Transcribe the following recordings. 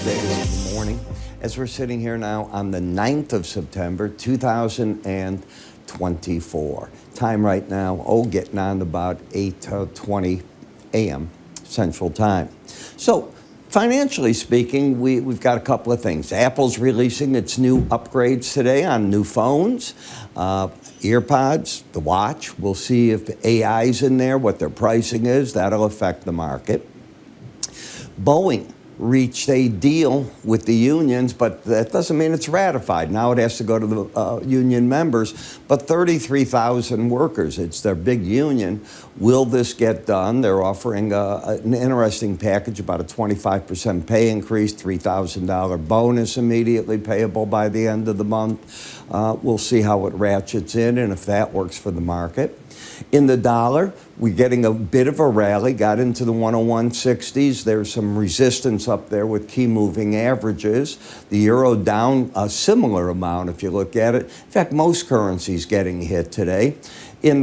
Thursday in the morning as we're sitting here now on the 9th of September, 2024. Time right now, getting on about 8:20 a.m. Central Time. So, financially speaking, we've got a couple of things. Apple's releasing its new upgrades today on new phones, EarPods, the watch. We'll see if AI's in there, what their pricing is. That'll affect the market. Boeing reached a deal with the unions, but that doesn't mean it's ratified. Now it has to go to the union members, but 33,000 workers. It's their big union. Will this get done? They're offering an interesting package, about a 25% pay increase, $3,000 bonus immediately payable by the end of the month. We'll see how it ratchets in and if that works for the market. In the dollar, we're getting a bit of a rally, got into the 101.60s. There's some resistance up there with key moving averages. The euro down a similar amount if you look at it. In fact, most currencies getting hit today. In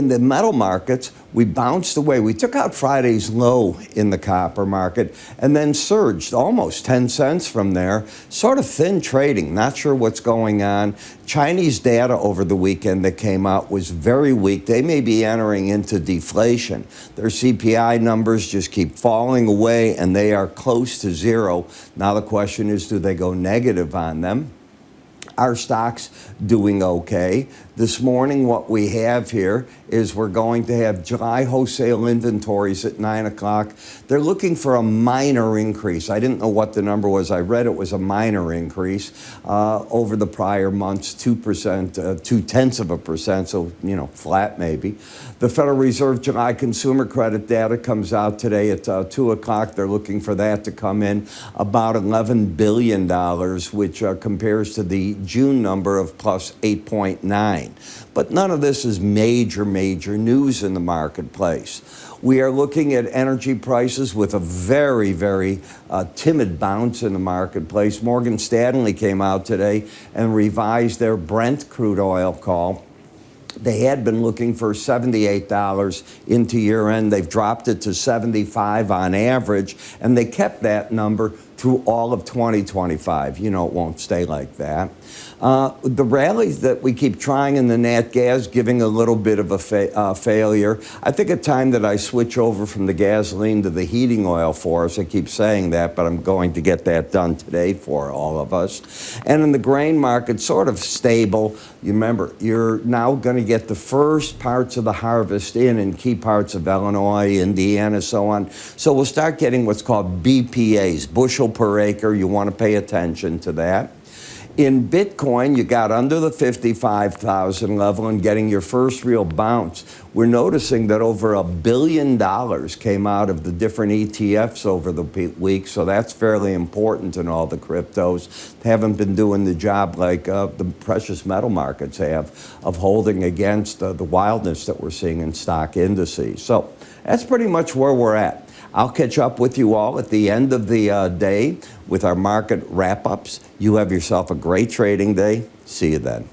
the metal markets, we bounced away. We took out Friday's low in the copper market and then surged almost 10 cents from there. Sort of thin trading, not sure what's going on. Chinese data over the weekend that came out was very weak. They may be entering into deflation. Their CPI numbers just keep falling away and they are close to zero. Now the question is, do they go negative on them? Our stock's doing okay. This morning, what we have here is we're going to have July wholesale inventories at 9 o'clock. They're looking for a minor increase. I didn't know what the number was. I read it was a minor increase over the prior months, 2%, 0.2%, so, flat maybe. The Federal Reserve July consumer credit data comes out today at 2 o'clock. They're looking for that to come in about $11 billion, which compares to the June number of plus 8.9. But none of this is major news in the marketplace. We are looking at energy prices with a very, very timid bounce in the marketplace. Morgan Stanley came out today and revised their Brent crude oil call. They had been looking for $78 into year end. They've dropped it to $75 on average, and they kept that number through all of 2025. It won't stay like that. The rallies that we keep trying in the nat gas, giving a little bit of a failure. I think it's time that I switch over from the gasoline to the heating oil for us. I keep saying that, but I'm going to get that done today for all of us. And in the grain market, sort of stable. You remember, you're now going to get the first parts of the harvest in key parts of Illinois, Indiana, so on. So we'll start getting what's called BPAs, bushel per acre. You want to pay attention to that. In Bitcoin, you got under the 55,000 level and getting your first real bounce. We're noticing that over $1 billion came out of the different ETFs over the week, so that's fairly important in all the cryptos. They haven't been doing the job like the precious metal markets have of holding against the wildness that we're seeing in stock indices. So that's pretty much where we're at. I'll catch up with you all at the end of the day with our market wrap-ups. You have yourself a great trading day. See you then.